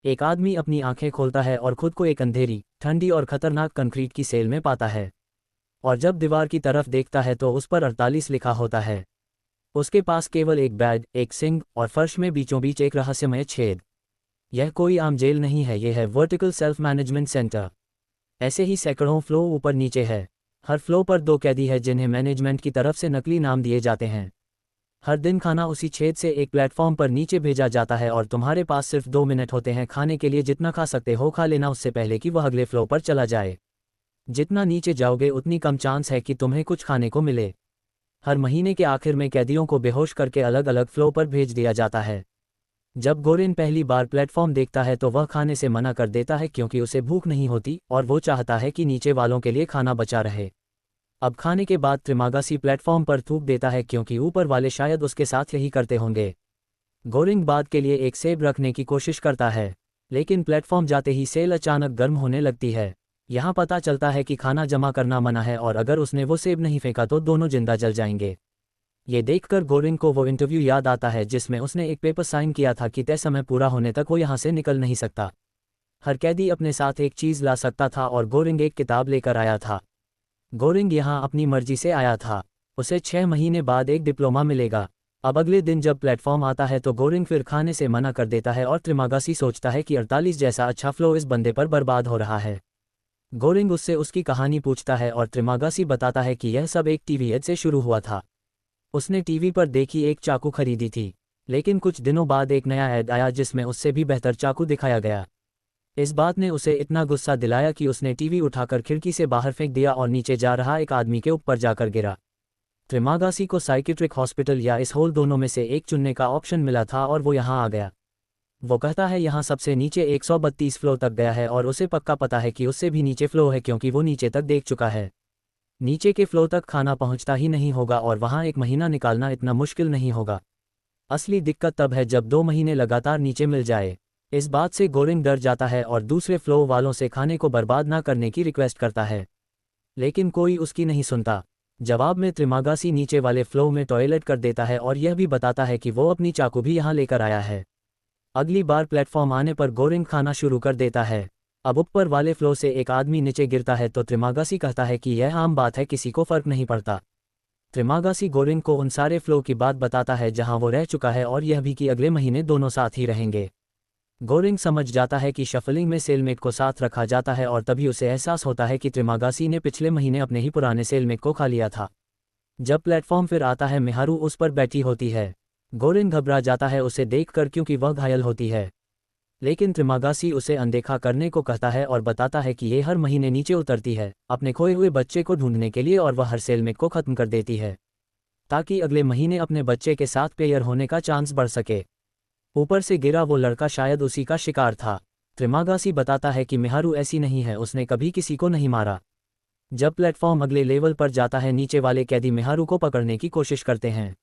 एक आदमी अपनी आंखें खोलता है और खुद को एक अंधेरी, ठंडी और खतरनाक कंक्रीट की सेल में पाता है। और जब दीवार की तरफ देखता है तो उस पर 48 लिखा होता है। उसके पास केवल एक बेड, एक सिंक और फर्श में बीचों बीच एक रहस्यमय छेद। यह कोई आम जेल नहीं है, यह है वर्टिकल सेल्फ मैनेजमेंट सेंटर। ऐसे ही सैकड़ों फ्लो ऊपर नीचे है। हर फ्लो पर 2 कैदी है जिन्हें मैनेजमेंट की तरफ से नकली नाम दिए जाते हैं। हर दिन खाना उसी छेद से एक प्लेटफॉर्म पर नीचे भेजा जाता है और तुम्हारे पास सिर्फ 2 मिनट होते हैं खाने के लिए। जितना खा सकते हो खा लेना उससे पहले कि वह अगले फ्लो पर चला जाए। जितना नीचे जाओगे उतनी कम चांस है कि तुम्हें कुछ खाने को मिले। हर महीने के आखिर में कैदियों को बेहोश करके अलग अलग फ्लो पर भेज दिया जाता है। जब गोरेन पहली बार प्लेटफॉर्म देखता है तो वह खाने से मना कर देता है क्योंकि उसे भूख नहीं होती और वो चाहता है कि नीचे वालों के लिए खाना बचा रहे। अब खाने के बाद त्रिमागासी प्लेटफॉर्म पर थूक देता है क्योंकि ऊपर वाले शायद उसके साथ यही करते होंगे। गोरिंग बाद के लिए एक सेब रखने की कोशिश करता है, लेकिन प्लेटफॉर्म जाते ही सेल अचानक गर्म होने लगती है। यहाँ पता चलता है कि खाना जमा करना मना है और अगर उसने वो सेब नहीं फेंका तो दोनों जिंदा जल जाएंगे। ये देखकर गोरिंग को वो इंटरव्यू याद आता है जिसमें उसने एक पेपर साइन किया था कि तय समय पूरा होने तक वो यहाँ से निकल नहीं सकता। हर कैदी अपने साथ एक चीज़ ला सकता था और गोरिंग एक किताब लेकर आया था। गोरिंग यहाँ अपनी मर्जी से आया था। उसे 6 महीने बाद एक डिप्लोमा मिलेगा। अब अगले दिन जब प्लेटफॉर्म आता है तो गोरिंग फिर खाने से मना कर देता है और त्रिमागासी सोचता है कि 48 जैसा अच्छा फ्लो इस बंदे पर बर्बाद हो रहा है। गोरिंग उससे उसकी कहानी पूछता है और त्रिमागासी बताता है कि यह सब एक टीवी एड से शुरू हुआ था। उसने टीवी पर देखी एक चाकू खरीदी थी, लेकिन कुछ दिनों बाद एक नया ऐड आया जिसमें उससे भी बेहतर चाकू दिखाया गया। इस बात ने उसे इतना गुस्सा दिलाया कि उसने टीवी उठाकर खिड़की से बाहर फेंक दिया और नीचे जा रहा एक आदमी के ऊपर जाकर गिरा। त्रिमागासी को साइकिट्रिक हॉस्पिटल या इस होल दोनों में से एक चुनने का ऑप्शन मिला था और वो यहाँ आ गया। वो कहता है यहाँ सबसे नीचे 132 फ्लो तक गया है और उसे पक्का पता है कि उससे भी नीचे फ्लो है क्योंकि वो नीचे तक देख चुका है। नीचे के फ्लो तक खाना पहुँचता ही नहीं होगा और वहाँ एक महीना निकालना इतना मुश्किल नहीं होगा। असली दिक्कत तब है जब 2 महीने लगातार नीचे मिल जाए। इस बात से गोरिंग डर जाता है और दूसरे फ्लो वालों से खाने को बर्बाद ना करने की रिक्वेस्ट करता है, लेकिन कोई उसकी नहीं सुनता। जवाब में त्रिमागासी नीचे वाले फ्लो में टॉयलेट कर देता है और यह भी बताता है कि वो अपनी चाकू भी यहाँ लेकर आया है। अगली बार प्लेटफॉर्म आने पर गोरिंग खाना शुरू कर देता है। अब ऊपर वाले फ्लो से एक आदमी नीचे गिरता है तो त्रिमागासी कहता है कि यह आम बात है, किसी को फर्क नहीं पड़ता। त्रिमागासी गोरिंग को उन सारे फ्लो की बात बताता है जहां वो रह चुका है और यह भी कि अगले महीने दोनों साथ ही रहेंगे। गोरिंग समझ जाता है कि शफलिंग में सेलमेट को साथ रखा जाता है और तभी उसे एहसास होता है कि त्रिमागासी ने पिछले महीने अपने ही पुराने सेलमेट को खा लिया था। जब प्लेटफॉर्म फिर आता है मिहारू उस पर बैठी होती है। गोरिंग घबरा जाता है उसे देखकर क्योंकि वह घायल होती है, लेकिन त्रिमागासी उसे अनदेखा करने को कहता है और बताता है कि ये हर महीने नीचे उतरती है अपने खोए हुए बच्चे को ढूंढने के लिए और वह हर सेलमेट को ख़त्म कर देती है ताकि अगले महीने अपने बच्चे के साथ पेयर होने का चांस बढ़ सके। ऊपर से गिरा वो लड़का शायद उसी का शिकार था। त्रिमागासी बताता है कि मिहारू ऐसी नहीं है, उसने कभी किसी को नहीं मारा। जब प्लेटफॉर्म अगले लेवल पर जाता है नीचे वाले कैदी मिहारू को पकड़ने की कोशिश करते हैं।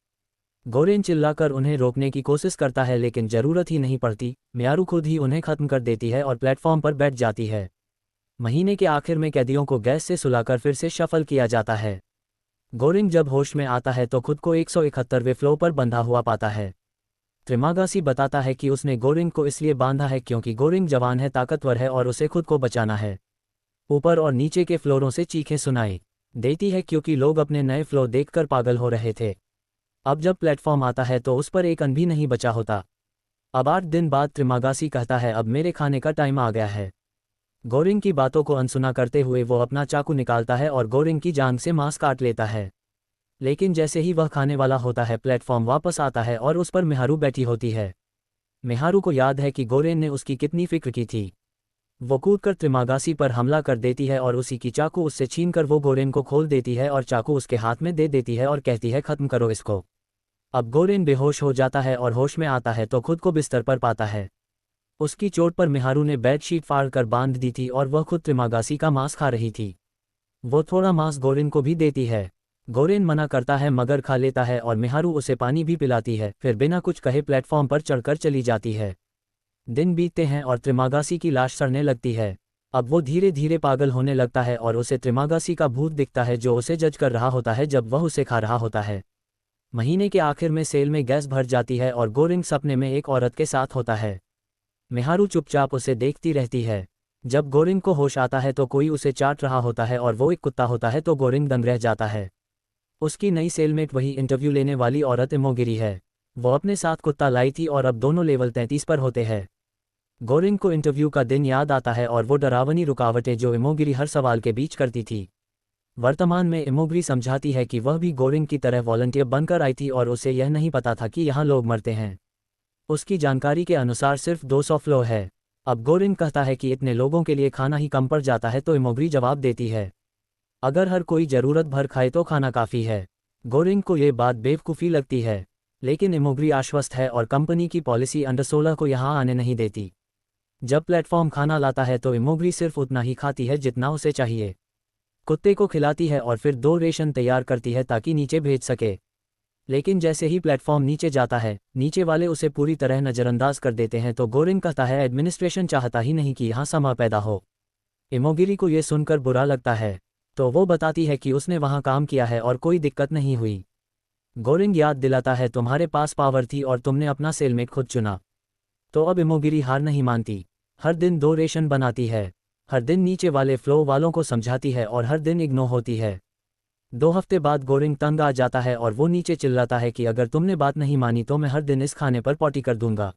गोरेन चिल्लाकर उन्हें रोकने की कोशिश करता है लेकिन ज़रूरत ही नहीं पड़ती, मिहारू खुद ही उन्हें ख़त्म कर देती है और प्लेटफॉर्म पर बैठ जाती है। महीने के आखिर में कैदियों को गैस से सुलाकर फिर से शफल किया जाता है। गोरिंग जब होश में आता है तो खुद को 171वें फ्लो पर बंधा हुआ पाता है। त्रिमागासी बताता है कि उसने गोरिंग को इसलिए बांधा है क्योंकि गोरिंग जवान है, ताकतवर है और उसे खुद को बचाना है। ऊपर और नीचे के फ्लोरों से चीखें सुनाई देती है क्योंकि लोग अपने नए फ्लो देखकर पागल हो रहे थे। अब जब प्लेटफॉर्म आता है तो उस पर एक अन भी नहीं बचा होता। अब 8 दिन बाद त्रिमागासी कहता है अब मेरे खाने का टाइम आ गया है। गोरिंग की बातों को अनसुना करते हुए वो अपना चाकू निकालता है और गोरिंग की जांघ से मांस काट लेता है, लेकिन जैसे ही वह खाने वाला होता है प्लेटफॉर्म वापस आता है और उस पर मिहारू बैठी होती है। मिहारू को याद है कि गोरेन ने उसकी कितनी फिक्र की थी। वो कूदकर त्रिमागासी पर हमला कर देती है और उसी की चाकू उससे छीनकर वो गोरेन को खोल देती है और चाकू उसके हाथ में दे देती है और कहती है खत्म करो इसको। अब गोरेन बेहोश हो जाता है और होश में आता है तो खुद को बिस्तर पर पाता है। उसकी चोट पर मिहारू ने बेडशीट फाड़ कर बांध दी थी और वह खुद त्रिमागासी का मांस खा रही थी। वो थोड़ा मांस गोरेन को भी देती है। गोरेन मना करता है मगर खा लेता है और मिहारू उसे पानी भी पिलाती है, फिर बिना कुछ कहे प्लेटफॉर्म पर चढ़कर चली जाती है। दिन बीतते हैं और त्रिमागासी की लाश सड़ने लगती है। अब वो धीरे धीरे पागल होने लगता है और उसे त्रिमागासी का भूत दिखता है जो उसे जज कर रहा होता है जब वह उसे खा रहा होता है। महीने के आखिर में सेल में गैस भर जाती है और गोरिंग सपने में एक औरत के साथ होता है। मेहारू चुपचाप उसे देखती रहती है। जब गोरिंग को होश आता है तो कोई उसे चाट रहा होता है और वो एक कुत्ता होता है तो गोरिंग दंग रह जाता है। उसकी नई सेलमेट वही इंटरव्यू लेने वाली औरत इमोगिरी है। वो अपने साथ कुत्ता लाई थी और अब दोनों लेवल 33 पर होते हैं। गोरिंग को इंटरव्यू का दिन याद आता है और वो डरावनी रुकावटें जो इमोगिरी हर सवाल के बीच करती थी। वर्तमान में इमोगिरी समझाती है कि वह भी गोरिंग की तरह वॉलंटियर बनकर आई थी और उसे यह नहीं पता था कि यहाँ लोग मरते हैं। उसकी जानकारी के अनुसार सिर्फ 200 फ्लो है। अब गोरिंग कहता है कि इतने लोगों के लिए खाना ही कम पड़ जाता है तो इमोगिरी जवाब देती है, अगर हर कोई ज़रूरत भर खाए तो खाना काफ़ी है। गोरिंग को ये बात बेवकूफ़ी लगती है, लेकिन इमोगिरी आश्वस्त है और कंपनी की पॉलिसी अंडर 16 को यहाँ आने नहीं देती। जब प्लेटफॉर्म खाना लाता है तो इमोगिरी सिर्फ उतना ही खाती है जितना उसे चाहिए। कुत्ते को खिलाती है और फिर 2 रेशन तैयार करती है ताकि नीचे भेज सके। लेकिन जैसे ही प्लेटफॉर्म नीचे जाता है, नीचे वाले उसे पूरी तरह नज़रअंदाज कर देते हैं तो गोरिंग कहता है एडमिनिस्ट्रेशन चाहता ही नहीं कि यहाँ समा पैदा हो। इमोगिरी को ये सुनकर बुरा लगता है, तो वो बताती है कि उसने वहाँ काम किया है और कोई दिक्कत नहीं हुई। गोरिंग याद दिलाता है तुम्हारे पास पावर थी और तुमने अपना सेलमेट खुद चुना। तो अब इमोगिरी हार नहीं मानती। हर दिन 2 रेशन बनाती है, हर दिन नीचे वाले फ्लो वालों को समझाती है और हर दिन इग्नोर होती है। 2 हफ्ते बाद गोरिंग तंग आ जाता है और वो नीचे चिल्लाता है कि अगर तुमने बात नहीं मानी तो मैं हर दिन इस खाने पर पॉटी कर दूंगा,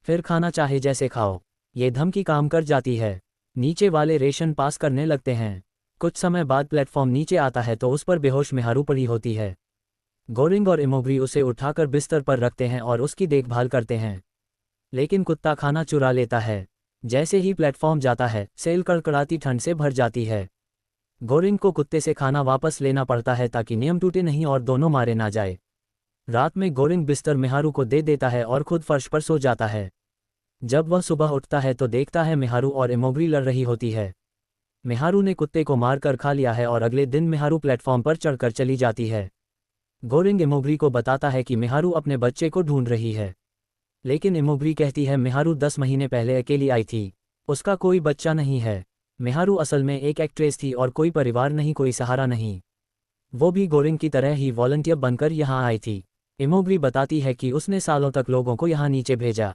फिर खाना चाहे जैसे खाओ। ये धमकी काम कर जाती है। नीचे वाले रेशन पास करने लगते हैं। कुछ समय बाद प्लेटफॉर्म नीचे आता है तो उस पर बेहोश मेहारू पड़ी होती है। गोरिंग और इमोगिरी उसे उठाकर बिस्तर पर रखते हैं और उसकी देखभाल करते हैं, लेकिन कुत्ता खाना चुरा लेता है। जैसे ही प्लेटफॉर्म जाता है, सेल कड़कड़ाती ठंड से भर जाती है। गोरिंग को कुत्ते से खाना वापस लेना पड़ता है ताकि नियम टूटे नहीं और दोनों मारे ना जाए। रात में गोरिंग बिस्तर मेहारू को दे देता है और खुद फर्श पर सो जाता है। जब वह सुबह उठता है तो देखता है मेहारू और इमोगिरी लड़ रही होती है। मेहारू ने कुत्ते को मारकर खा लिया है और अगले दिन मेहारू प्लेटफॉर्म पर चढ़कर चली जाती है। गोरिंग इमोगिरी को बताता है कि मेहारू अपने बच्चे को ढूंढ रही है, लेकिन इमोगिरी कहती है मेहारू 10 महीने पहले अकेली आई थी, उसका कोई बच्चा नहीं है। मेहारू असल में एक एक्ट्रेस थी और कोई परिवार नहीं, कोई सहारा नहीं। वो भी गोरिंग की तरह ही वॉलंटियर बनकर यहाँ आई थी। इमोगिरी बताती है कि उसने सालों तक लोगों को यहाँ नीचे भेजा,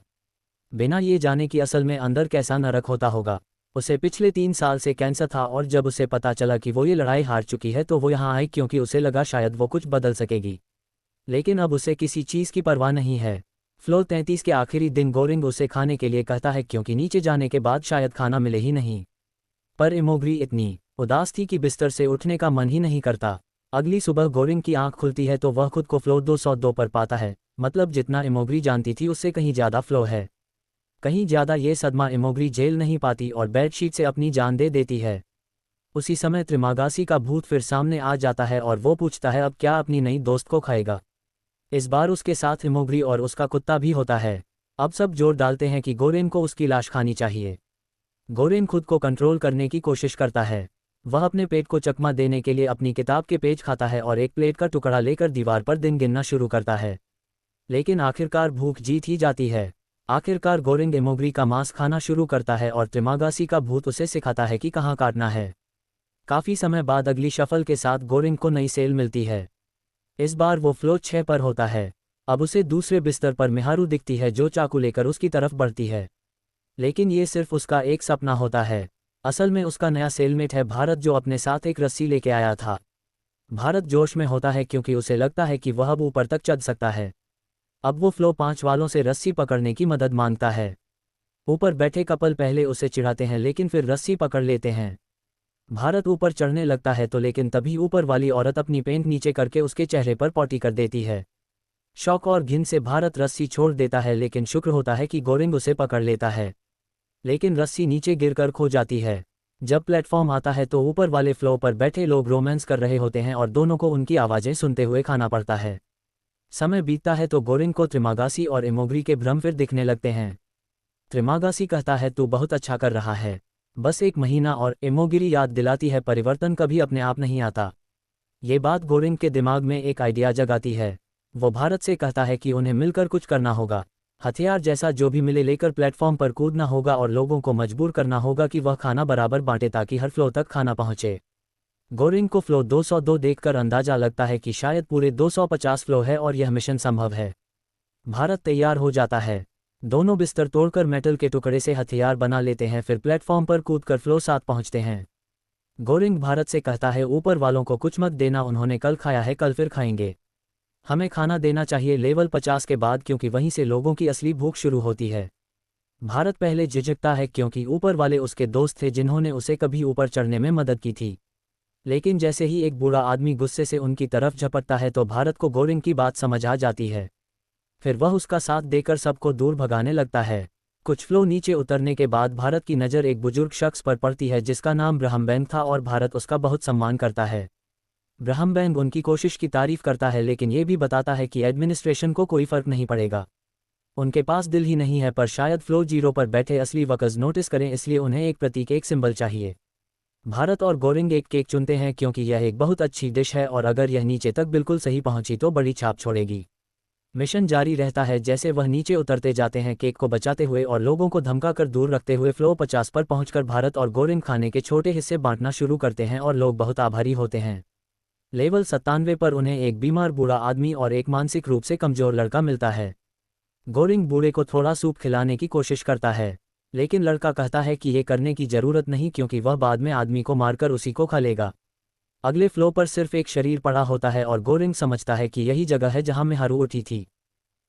बिना ये जाने कि असल में अंदर कैसा नरक होता होगा। उसे पिछले 3 साल से कैंसर था और जब उसे पता चला कि वो ये लड़ाई हार चुकी है तो वो यहाँ आई क्योंकि उसे लगा शायद वो कुछ बदल सकेगी। लेकिन अब उसे किसी चीज़ की परवाह नहीं है। फ्लो 33 के आखिरी दिन गोरिंग उसे खाने के लिए कहता है क्योंकि नीचे जाने के बाद शायद खाना मिले ही नहीं। पर इमोगिरी इतनी उदास थी कि बिस्तर से उठने का मन ही नहीं करता। अगली सुबह गोरिंग की आंख खुलती है तो वह खुद को फ्लो 202 पर पाता है, मतलब जितना इमोगिरी जानती थी उससे कहीं ज़्यादा फ्लो है। कहीं ज़्यादा ये सदमा इमोगिरी झेल नहीं पाती और बेडशीट से अपनी जान दे देती है। उसी समय त्रिमागासी का भूत फिर सामने आ जाता है और वो पूछता है अब क्या अपनी नई दोस्त को खाएगा। इस बार उसके साथ इमोगिरी और उसका कुत्ता भी होता है। अब सब जोर डालते हैं कि गोरेन को उसकी लाश खानी चाहिए। गोरेन खुद को कंट्रोल करने की कोशिश करता है। वह अपने पेट को चकमा देने के लिए अपनी किताब के पेज खाता है और एक प्लेट का टुकड़ा लेकर दीवार पर दिन गिनना शुरू करता है, लेकिन आखिरकार भूख जीत ही जाती है। आखिरकार गोरिंग इमोगिरी का मांस खाना शुरू करता है और त्रिमागासी का भूत उसे सिखाता है कि कहाँ काटना है। काफ़ी समय बाद अगली शफल के साथ गोरिंग को नई सेल मिलती है। इस बार वो फ्लो 6 पर होता है। अब उसे दूसरे बिस्तर पर मेहारू दिखती है जो चाकू लेकर उसकी तरफ बढ़ती है, लेकिन ये सिर्फ उसका एक सपना होता है। असल में उसका नया सेलमेट है भारत, जो अपने साथ एक रस्सी लेके आया था। भारत जोश में होता है क्योंकि उसे लगता है कि वह अब ऊपर तक चढ़ सकता है। अब वो फ्लो 5 वालों से रस्सी पकड़ने की मदद मांगता है। ऊपर बैठे कपल पहले उसे चिढ़ाते हैं लेकिन फिर रस्सी पकड़ लेते हैं। भारत ऊपर चढ़ने लगता है तो लेकिन तभी ऊपर वाली औरत अपनी पेंट नीचे करके उसके चेहरे पर पॉटी कर देती है। शौक और घिन से भारत रस्सी छोड़ देता है, लेकिन शुक्र होता है कि गोरिंग उसे पकड़ लेता है, लेकिन रस्सी नीचे गिरकर खो जाती है। जब प्लेटफॉर्म आता है तो ऊपर वाले फ्लो पर बैठे लोग रोमांस कर रहे होते हैं और दोनों को उनकी आवाज़ें सुनते हुए खाना पड़ता है। समय बीतता है तो गोरिंग को त्रिमागासी और इमोगिरी के भ्रम फिर दिखने लगते हैं। त्रिमागासी कहता है तू बहुत अच्छा कर रहा है, बस 1 महीना और। इमोगिरी याद दिलाती है परिवर्तन कभी अपने आप नहीं आता। ये बात गोरिंग के दिमाग में एक आइडिया जगाती है। वो भारत से कहता है कि उन्हें मिलकर कुछ करना होगा। हथियार जैसा जो भी मिले लेकर प्लेटफॉर्म पर कूदना होगा और लोगों को मजबूर करना होगा कि वह खाना बराबर बांटे ताकि हर फ्लो तक खाना पहुंचे। गोरिंग को फ्लो 202 देखकर अंदाजा लगता है कि शायद पूरे 250 फ्लो है और यह मिशन संभव है। भारत तैयार हो जाता है। दोनों बिस्तर तोड़कर मेटल के टुकड़े से हथियार बना लेते हैं, फिर प्लेटफॉर्म पर कूदकर फ्लो 7 पहुंचते हैं। गोरिंग भारत से कहता है, ऊपर वालों को कुछ मत देना, उन्होंने कल खाया है, कल फिर खाएंगे। हमें खाना देना चाहिए लेवल 50 के बाद, क्योंकि वहीं से लोगों की असली भूख शुरू होती है। भारत पहले झिझकता है क्योंकि ऊपर वाले उसके दोस्त थे जिन्होंने उसे कभी ऊपर चढ़ने में मदद की थी। लेकिन जैसे ही एक बूढ़ा आदमी गुस्से से उनकी तरफ झपटता है तो भारत को गोरिंग की बात समझ आ जाती है। फिर वह उसका साथ देकर सबको दूर भगाने लगता है। कुछ फ्लो नीचे उतरने के बाद भारत की नज़र एक बुजुर्ग शख्स पर पड़ती है जिसका नाम ब्रह्मबैंग था और भारत उसका बहुत सम्मान करता है। ब्रह्मबैंग उनकी कोशिश की तारीफ करता है, लेकिन ये भी बताता है कि एडमिनिस्ट्रेशन को कोई फर्क नहीं पड़ेगा। उनके पास दिल ही नहीं है, पर शायद फ्लो जीरो पर बैठे असली वकर्स नोटिस करें, इसलिए उन्हें एक प्रतीक, एक सिंबल चाहिए। भारत और गोरिंग एक केक चुनते हैं क्योंकि यह एक बहुत अच्छी डिश है और अगर यह नीचे तक बिल्कुल सही पहुंची तो बड़ी छाप छोड़ेगी। मिशन जारी रहता है जैसे वह नीचे उतरते जाते हैं, केक को बचाते हुए और लोगों को धमकाकर दूर रखते हुए। फ्लो 50 पर पहुंचकर भारत और गोरिंग खाने के छोटे हिस्से बांटना शुरू करते हैं और लोग बहुत आभारी होते हैं। लेवल 97 पर उन्हें एक बीमार बूढ़ा आदमी और एक मानसिक रूप से कमजोर लड़का मिलता है। गोरिंग बूढ़े को थोड़ा सूप खिलाने की कोशिश करता है, लेकिन लड़का कहता है कि ये करने की जरूरत नहीं क्योंकि वह बाद में आदमी को मारकर उसी को खा लेगा। अगले फ्लो पर सिर्फ एक शरीर पड़ा होता है और गोरिंग समझता है कि यही जगह है जहां मिहारू उठी थी।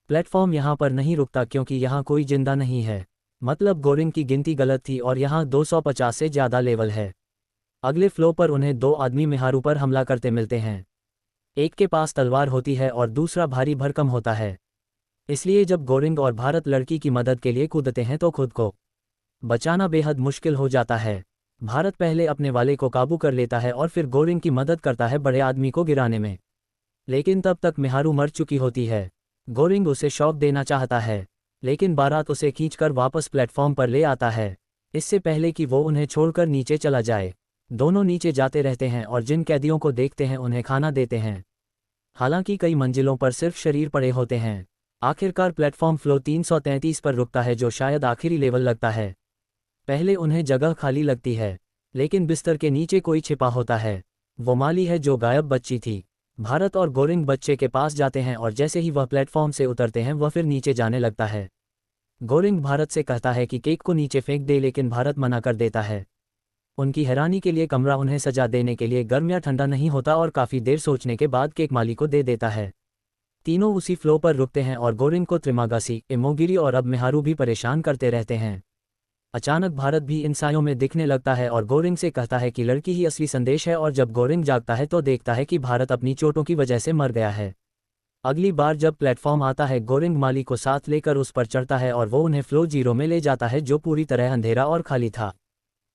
प्लेटफॉर्म यहां पर नहीं रुकता क्योंकि यहां कोई जिंदा नहीं है, मतलब गोरिंग की गिनती गलत थी और यहां 250 से ज़्यादा लेवल है। अगले फ्लो पर उन्हें 2 आदमी मिहारू पर हमला करते मिलते हैं। एक के पास तलवार होती है और दूसरा भारी भरकम होता है। इसलिए जब गोरिंग और भारत लड़की की मदद के लिए कूदते हैं तो खुद को बचाना बेहद मुश्किल हो जाता है। भारत पहले अपने वाले को काबू कर लेता है और फिर गोरिंग की मदद करता है बड़े आदमी को गिराने में, लेकिन तब तक मिहारू मर चुकी होती है। गोरिंग उसे शॉक देना चाहता है, लेकिन बारात उसे खींचकर वापस प्लेटफॉर्म पर ले आता है, इससे पहले कि वो उन्हें छोड़कर नीचे चला जाए। दोनों नीचे जाते रहते हैं और जिन कैदियों को देखते हैं उन्हें खाना देते हैं। हालांकि कई मंजिलों पर सिर्फ शरीर पड़े होते हैं। आखिरकार प्लेटफॉर्म फ्लो 333 पर रुकता है, जो शायद आखिरी लेवल लगता है। पहले उन्हें जगह खाली लगती है, लेकिन बिस्तर के नीचे कोई छिपा होता है। वो माली है जो गायब बच्ची थी। भारत और गोरिंग बच्चे के पास जाते हैं और जैसे ही वह प्लेटफॉर्म से उतरते हैं वह फिर नीचे जाने लगता है। गोरिंग भारत से कहता है कि केक को नीचे फेंक दे, लेकिन भारत मना कर देता है। उनकी हैरानी के लिए कमरा उन्हें सजा देने के लिए गर्म या ठंडा नहीं होता और काफ़ी देर सोचने के बाद केक माली को दे देता है। तीनों उसी फ्लो पर रुकते हैं और गोरिंग को त्रिमागासी, इमोगिरी और अब मिहारू भी परेशान करते रहते हैं। अचानक भारत भी इन सायों में दिखने लगता है और गोरिंग से कहता है कि लड़की ही असली संदेश है, और जब गोरिंग जागता है तो देखता है कि भारत अपनी चोटों की वजह से मर गया है। अगली बार जब प्लेटफॉर्म आता है गोरिंग माली को साथ लेकर उस पर चढ़ता है और वो उन्हें फ्लो जीरो में ले जाता है जो पूरी तरह अंधेरा और खाली था।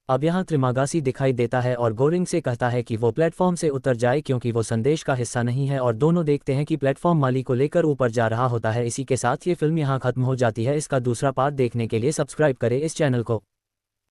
अब यहाँ त्रिमागासी दिखाई देता है और गोरिंग से कहता है कि वो प्लेटफॉर्म से उतर जाए क्योंकि वो संदेश का हिस्सा नहीं है, और दोनों देखते हैं कि प्लेटफॉर्म माली को लेकर ऊपर जा रहा होता है। इसी के साथ ये फिल्म यहाँ खत्म हो जाती है। इसका दूसरा पार्ट देखने के लिए सब्सक्राइब करें इस चैनल को।